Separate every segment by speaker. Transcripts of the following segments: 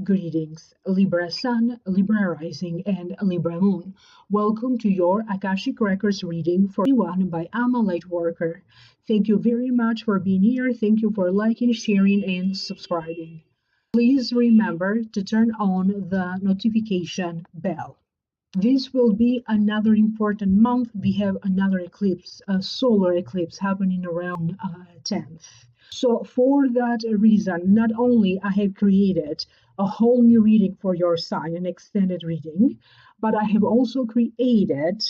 Speaker 1: Greetings, Libra Sun, Libra Rising, and Libra Moon. Welcome to your Akashic Records reading for everyone by I'm a Lightworker. Thank you very much for being here. Thank you for liking, sharing, and subscribing. Please remember to turn on the notification bell. This will be another important month. We have another eclipse, a solar eclipse happening around 10th. So for that reason, not only I have created a whole new reading for your sign, an extended reading, but I have also created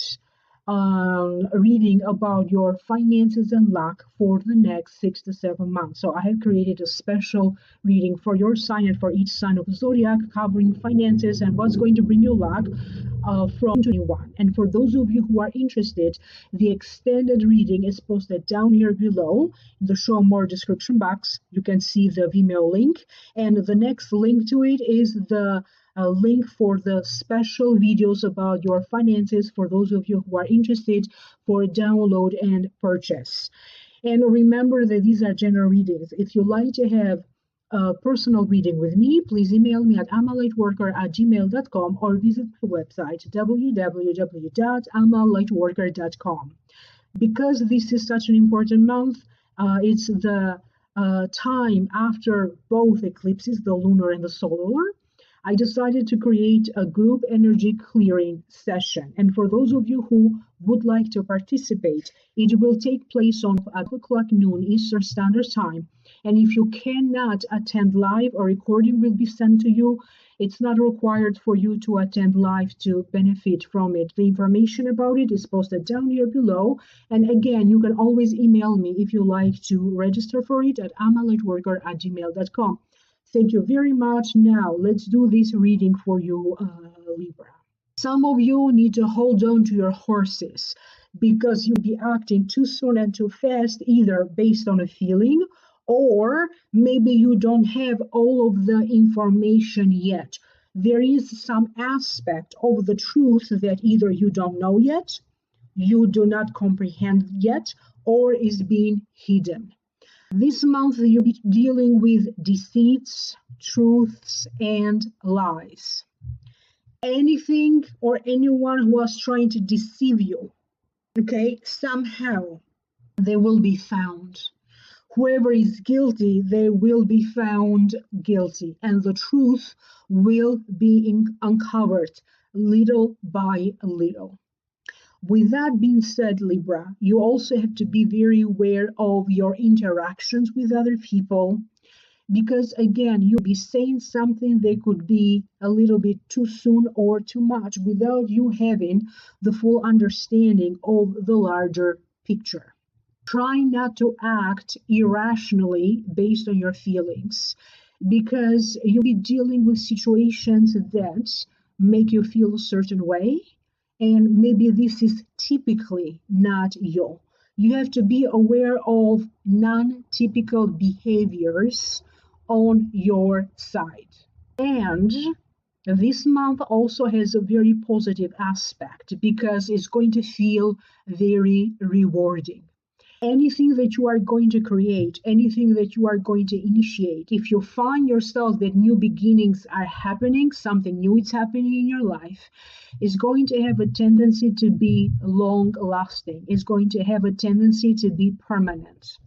Speaker 1: a reading about your finances and luck for the next 6 to 7 months. So I have created a special reading for your sign and for each sign of the zodiac, covering finances and what's going to bring you luck from 2021. And for those of you who are interested, the extended reading is posted down here below in the show more description box. You can see the Vimeo link, and the next link to it is the link for the special videos about your finances for those of you who are interested for download and purchase. And remember that these are general readings. If you like to have a personal reading with me, please email me at amalightworker@gmail.com or visit my website www.amalightworker.com. Because this is such an important month, it's the time after both eclipses, the lunar and the solar, I decided to create a group energy clearing session. And for those of you who would like to participate, it will take place on 12 o'clock noon Eastern Standard Time. And if you cannot attend live, a recording will be sent to you. It's not required for you to attend live to benefit from it. The information about it is posted down here below. And again, you can always email me if you like to register for it at amalightworker@gmail.com. Thank you very much. Now, let's do this reading for you, Libra. Some of you need to hold on to your horses because you'll be acting too soon and too fast, either based on a feeling or maybe you don't have all of the information yet. There is some aspect of the truth that either you don't know yet, you do not comprehend yet, or is being hidden. This month, you'll be dealing with deceits, truths, and lies. Anything or anyone who was trying to deceive you, okay, somehow they will be found. Whoever is guilty, they will be found guilty, and the truth will be uncovered little by little. With that being said, Libra, you also have to be very aware of your interactions with other people, because again, you'll be saying something that could be a little bit too soon or too much without you having the full understanding of the larger picture. Try not to act irrationally based on your feelings, because you'll be dealing with situations that make you feel a certain way. And maybe this is typically not you. You have to be aware of non-typical behaviors on your side. And this month also has a very positive aspect because it's going to feel very rewarding. Anything that you are going to create, anything that you are going to initiate, if you find yourself that new beginnings are happening, something new is happening in your life, is going to have a tendency to be long lasting, is going to have a tendency to be permanent.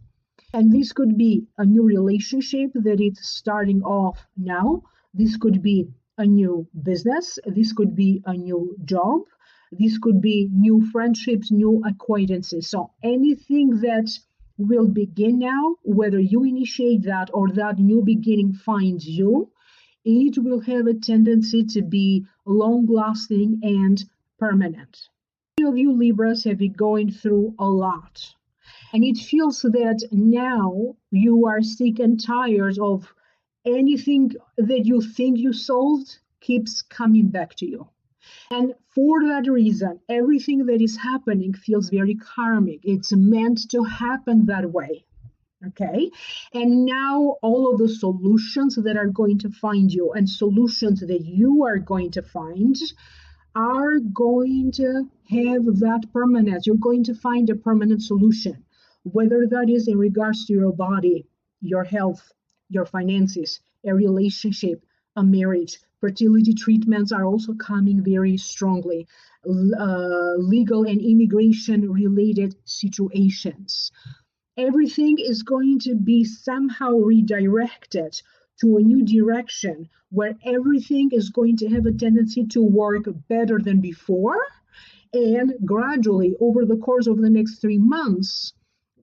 Speaker 1: And this could be a new relationship that is starting off now. This could be a new business. This could be a new job. This could be new friendships, new acquaintances. So anything that will begin now, whether you initiate that or that new beginning finds you, it will have a tendency to be long-lasting and permanent. Many of you Libras have been going through a lot. And it feels that now you are sick and tired of anything that you think you solved keeps coming back to you. And for that reason, everything that is happening feels very karmic. It's meant to happen that way. Okay? And now all of the solutions that are going to find you and solutions that you are going to find are going to have that permanence. You're going to find a permanent solution, whether that is in regards to your body, your health, your finances, a relationship, a marriage. Fertility treatments are also coming very strongly. Legal and immigration related situations. Everything is going to be somehow redirected to a new direction where everything is going to have a tendency to work better than before. And gradually, over the course of the next 3 months,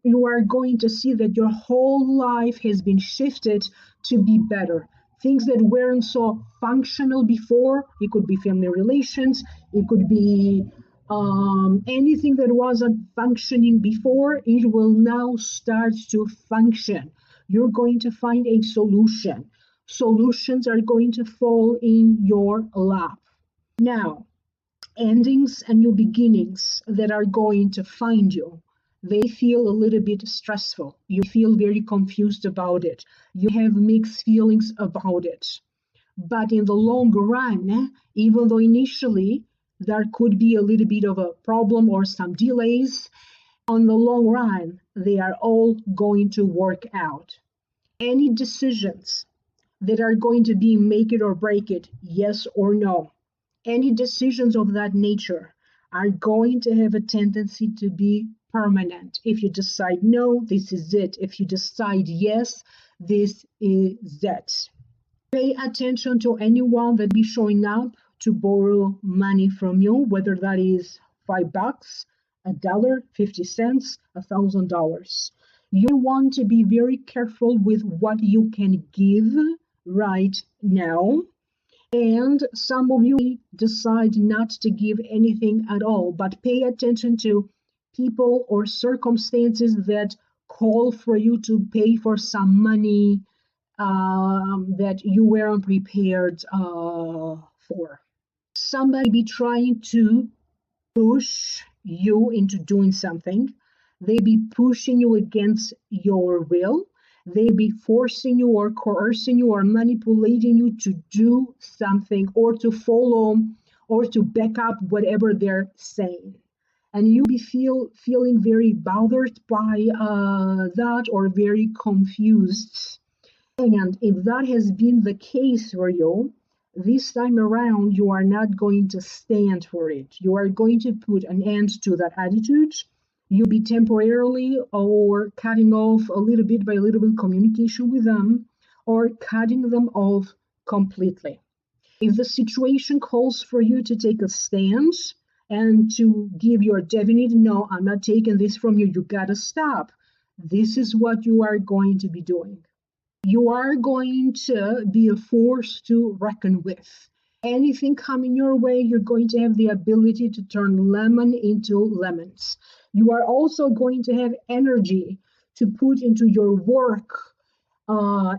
Speaker 1: you are going to see that your whole life has been shifted to be better. Things that weren't so functional before, it could be family relations, it could be anything that wasn't functioning before, it will now start to function. You're going to find a solution. Solutions are going to fall in your lap. Now, endings and new beginnings that are going to find you, they feel a little bit stressful. You feel very confused about it. You have mixed feelings about it. But in the long run, even though initially there could be a little bit of a problem or some delays, on the long run, they are all going to work out. Any decisions that are going to be make it or break it, yes or no, any decisions of that nature are going to have a tendency to be permanent. If you decide no, this is it. If you decide yes, this is it. Pay attention to anyone that be showing up to borrow money from you, whether that is $5, $1, 50 cents, $1,000. You want to be very careful with what you can give right now. And some of you decide not to give anything at all, but pay attention to people or circumstances that call for you to pay for some money that you weren't prepared for. Somebody be trying to push you into doing something. They be pushing you against your will. They be forcing you or coercing you or manipulating you to do something or to follow or to back up whatever they're saying. And you be feeling very bothered by that or very confused. And if that has been the case for you, this time around, you are not going to stand for it. You are going to put an end to that attitude. You'll be temporarily or cutting off a little bit by a little bit communication with them or cutting them off completely. If the situation calls for you to take a stand and to give your definite, no, I'm not taking this from you, you gotta stop. This is what you are going to be doing. You are going to be a force to reckon with. Anything coming your way, you're going to have the ability to turn lemon into lemons. You are also going to have energy to put into your work.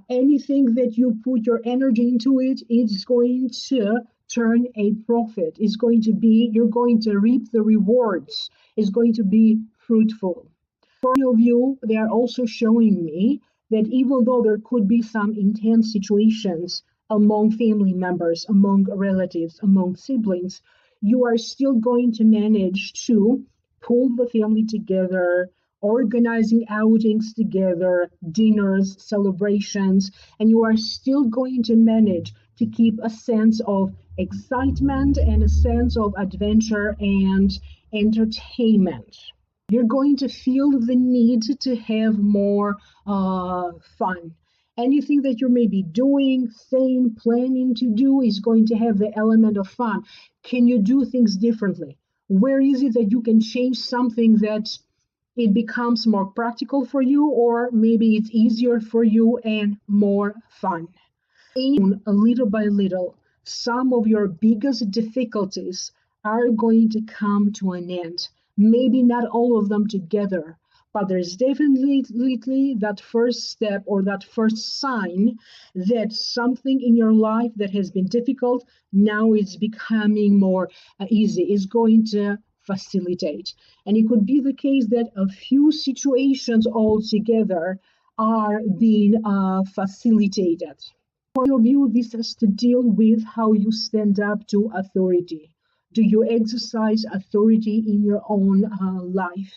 Speaker 1: Anything that you put your energy into it, it's going to turn a profit. It's going to be, you're going to reap the rewards. It's going to be fruitful. For many of you, they are also showing me that even though there could be some intense situations among family members, among relatives, among siblings, you are still going to manage to pull the family together, organizing outings together, dinners, celebrations, and you are still going to manage to keep a sense of excitement and a sense of adventure and entertainment. You're going to feel the need to have more fun. Anything that you're maybe doing, saying, planning to do is going to have the element of fun. Can you do things differently? Where is it that you can change something that it becomes more practical for you, or maybe it's easier for you and more fun? And little by little, some of your biggest difficulties are going to come to an end. Maybe not all of them together, but there's definitely that first step or that first sign that something in your life that has been difficult now is becoming more easy, is going to facilitate. And it could be the case that a few situations altogether are being facilitated. For your view, this has to deal with how you stand up to authority. Do you exercise authority in your own life?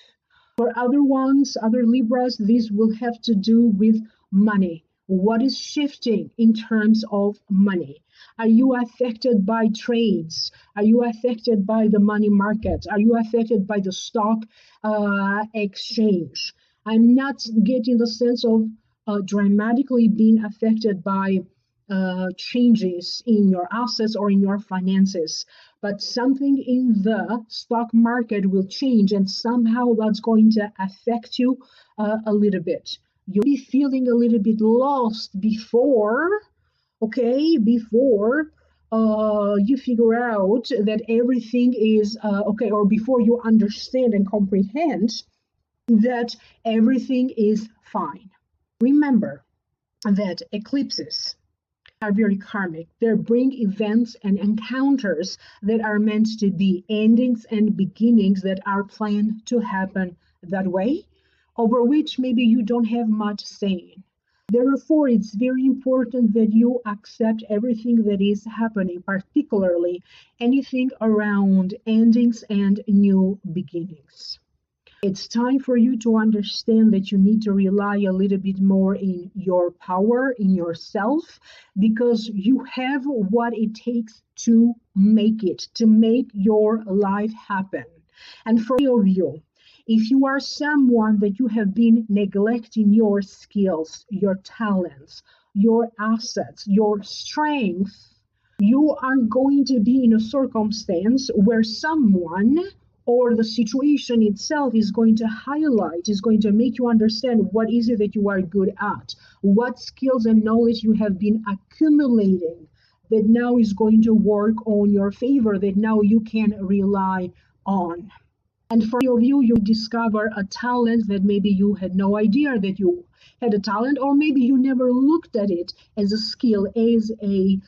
Speaker 1: For other ones, other Libras, this will have to do with money. What is shifting in terms of money? Are you affected by trades? Are you affected by the money market? Are you affected by the stock exchange? I'm not getting the sense of dramatically being affected by changes in your assets or in your finances, but something in the stock market will change, and somehow that's going to affect you a little bit. You'll be feeling a little bit lost before you figure out that everything is okay, or before you understand and comprehend that everything is fine. Remember that eclipses are very karmic. They bring events and encounters that are meant to be endings and beginnings that are planned to happen that way, over which maybe you don't have much saying. Therefore, it's very important that you accept everything that is happening, particularly anything around endings and new beginnings. It's time for you to understand that you need to rely a little bit more in your power, in yourself, because you have what it takes to make it, to make your life happen. And for many of you, if you are someone that you have been neglecting your skills, your talents, your assets, your strength, you are going to be in a circumstance where someone or the situation itself is going to highlight, is going to make you understand what is it that you are good at, what skills and knowledge you have been accumulating that now is going to work on your favor, that now you can rely on. And for many of you, you discover a talent that maybe you had no idea that you had a talent, or maybe you never looked at it as a skill, as a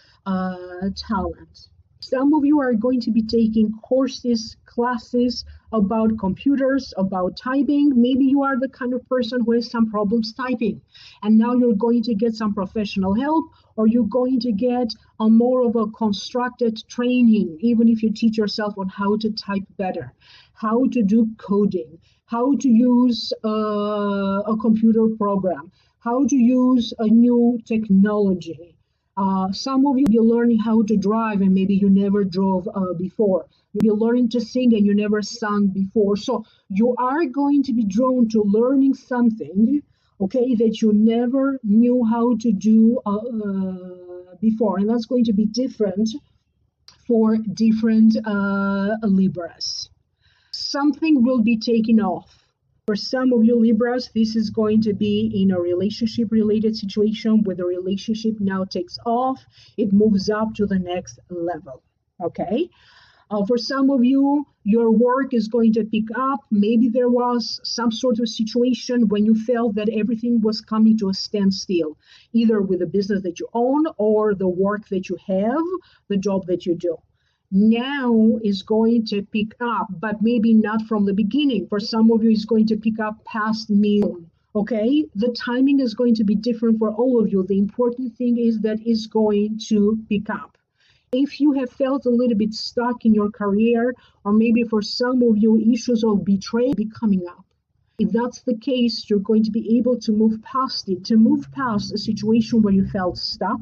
Speaker 1: talent. Some of you are going to be taking courses, classes about computers, about typing. Maybe you are the kind of person who has some problems typing, and now you're going to get some professional help, or you're going to get a more of a constructed training, even if you teach yourself on how to type better, how to do coding, how to use a computer program, how to use a new technology. Some of you will be learning how to drive, and maybe you never drove before. You'll be learning to sing and you never sung before. So you are going to be drawn to learning something, okay, that you never knew how to do before. And that's going to be different for different Libras. Something will be taken off. For some of you Libras, this is going to be in a relationship-related situation where the relationship now takes off. It moves up to the next level, okay? For some of you, your work is going to pick up. Maybe there was some sort of situation when you felt that everything was coming to a standstill, either with the business that you own or the work that you have, the job that you do. Now is going to pick up, but maybe not from the beginning. For some of you, it's going to pick up past noon. Okay, the timing is going to be different for all of you. The important thing is that it's going to pick up. If you have felt a little bit stuck in your career, or maybe for some of you, issues of betrayal will be coming up. If that's the case, you're going to be able to move past it, to move past a situation where you felt stuck,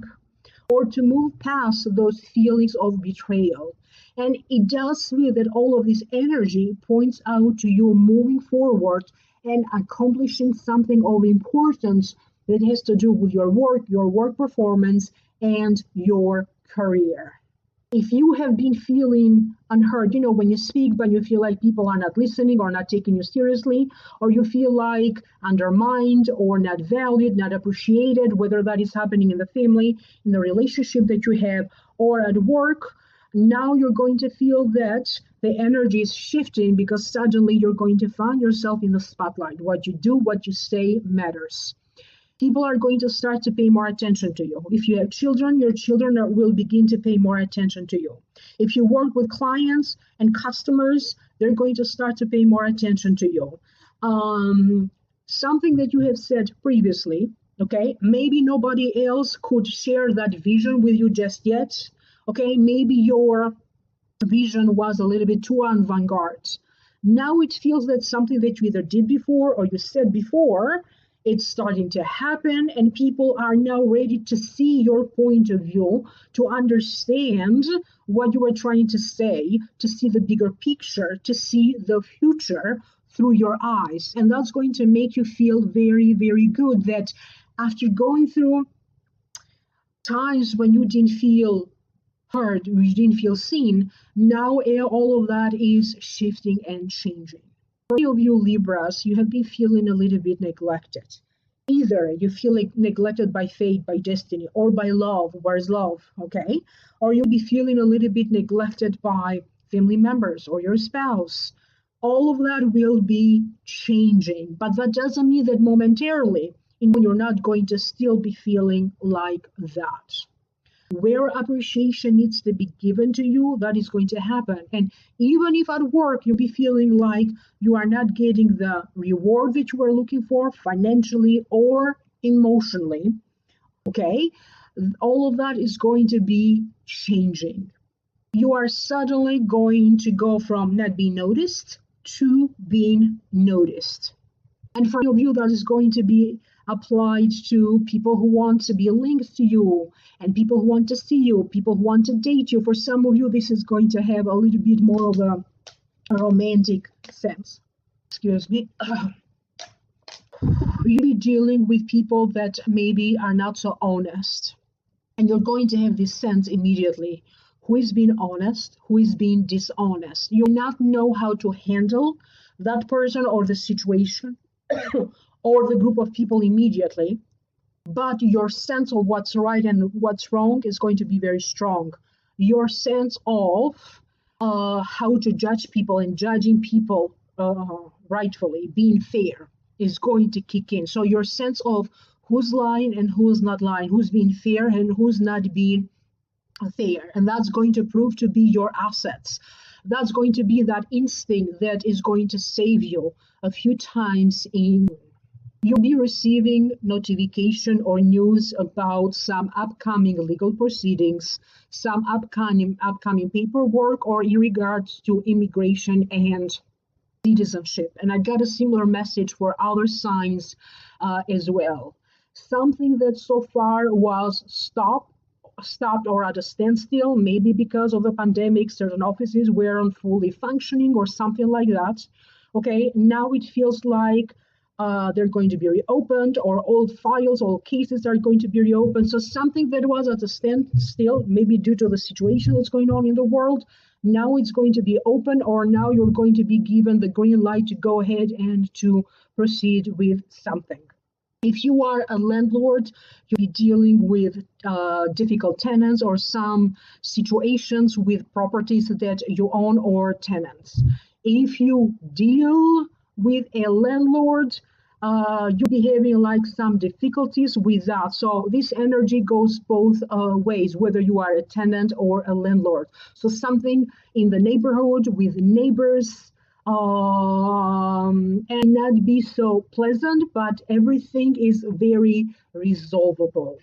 Speaker 1: or to move past those feelings of betrayal. And it does mean that all of this energy points out to you moving forward and accomplishing something of importance that has to do with your work performance, and your career. If you have been feeling unheard, when you speak, but you feel like people are not listening or not taking you seriously, or you feel like undermined or not valued, not appreciated, whether that is happening in the family, in the relationship that you have, or at work, now you're going to feel that the energy is shifting, because suddenly you're going to find yourself in the spotlight. What you do, what you say matters. People are going to start to pay more attention to you. If you have children, your children will begin to pay more attention to you. If you work with clients and customers, they're going to start to pay more attention to you. Something that you have said previously, okay, maybe nobody else could share that vision with you just yet. Okay, maybe your vision was a little bit too avant-garde. Now it feels that something that you either did before or you said before, it's starting to happen, and people are now ready to see your point of view, to understand what you were trying to say, to see the bigger picture, to see the future through your eyes. And that's going to make you feel very, very good that after going through times when you didn't feel heard, you didn't feel seen, now all of that is shifting and changing. For many of you Libras, you have been feeling a little bit neglected. Either you feel like neglected by fate, by destiny, or by love. Where's love? Okay? Or you'll be feeling a little bit neglected by family members or your spouse. All of that will be changing, but that doesn't mean that momentarily you're not going to still be feeling like that. Where appreciation needs to be given to you, that is going to happen. And even if at work you'll be feeling like you are not getting the reward that you are looking for financially or emotionally, okay, all of that is going to be changing. You are suddenly going to go from not being noticed to being noticed. And for you, that is going to be applied to people who want to be linked to you and people who want to see you, people who want to date you. For some of you, this is going to have a little bit more of a romantic sense. Excuse me. You'll be dealing with people that maybe are not so honest. And you're going to have this sense immediately. Who is being honest? Who is being dishonest? You not know how to handle that person or the situation or the group of people immediately, but your sense of what's right and what's wrong is going to be very strong. Your sense of how to judge people and judging people rightfully, being fair, is going to kick in. So your sense of who's lying and who's not lying, who's being fair and who's not being fair, and that's going to prove to be your assets. That's going to be that instinct that is going to save you a few times in. You'll be receiving notification or news about some upcoming legal proceedings, some upcoming paperwork, or in regards to immigration and citizenship. And I got a similar message for other signs as well. Something that so far was stopped or at a standstill, maybe because of the pandemic, certain offices weren't fully functioning or something like that. Okay, now it feels like they're going to be reopened, or old files, old cases are going to be reopened. So something that was at a standstill, maybe due to the situation that's going on in the world, now it's going to be open, or now you're going to be given the green light to go ahead and to proceed with something. If you are a landlord, you'll be dealing with difficult tenants or some situations with properties that you own or tenants. If you deal with a landlord, you'll be having like some difficulties with that. So this energy goes both ways, whether you are a tenant or a landlord. So something in the neighborhood with neighbors, and not be so pleasant, but everything is very resolvable.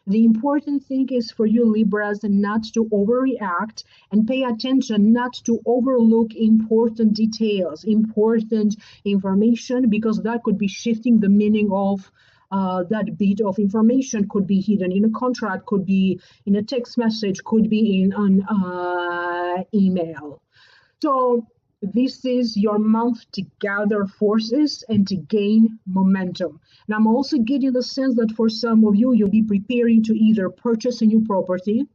Speaker 1: The important thing is for you Libras not to overreact and pay attention, not to overlook important details, important information, because that could be shifting the meaning of that bit of information. Could be hidden in a contract, could be in a text message, could be in an email. So this is your month to gather forces and to gain momentum. And I'm also getting the sense that for some of you, you'll be preparing to either purchase a new property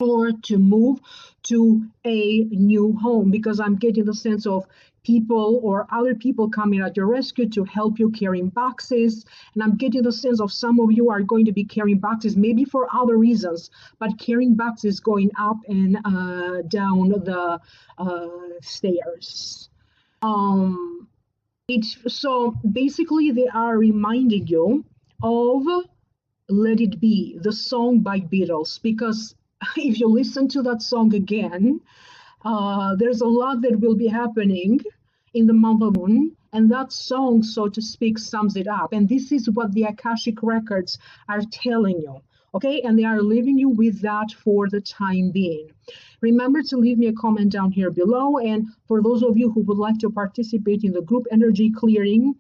Speaker 1: or to move to a new home, because I'm getting the sense of people or other people coming at your rescue to help you carrying boxes. And I'm getting the sense of some of you are going to be carrying boxes, maybe for other reasons, but carrying boxes going up and down the stairs. So basically they are reminding you of Let It Be, the song by Beatles, because if you listen to that song again, there's a lot that will be happening in the month of June, and that song, so to speak, sums it up. And this is what the Akashic records are telling you. Okay, and they are leaving you with that for the time being. Remember to leave me a comment down here below. And for those of you who would like to participate in the group energy clearing,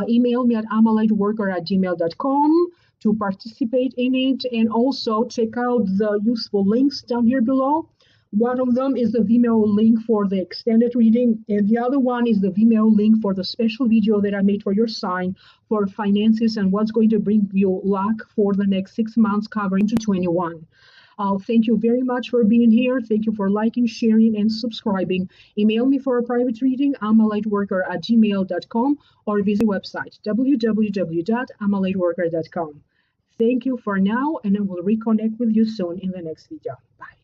Speaker 1: email me at amalightworker@gmail.com to participate in it. And also check out the useful links down here below. One of them is the Vimeo link for the extended reading, and the other one is the Vimeo link for the special video that I made for your sign for finances and what's going to bring you luck for the next 6 months covering to 21. Thank you very much for being here. Thank you for liking, sharing, and subscribing. Email me for a private reading, amalightworker@gmail.com, or visit the website, www.amalightworker.com. Thank you for now, and I will reconnect with you soon in the next video. Bye.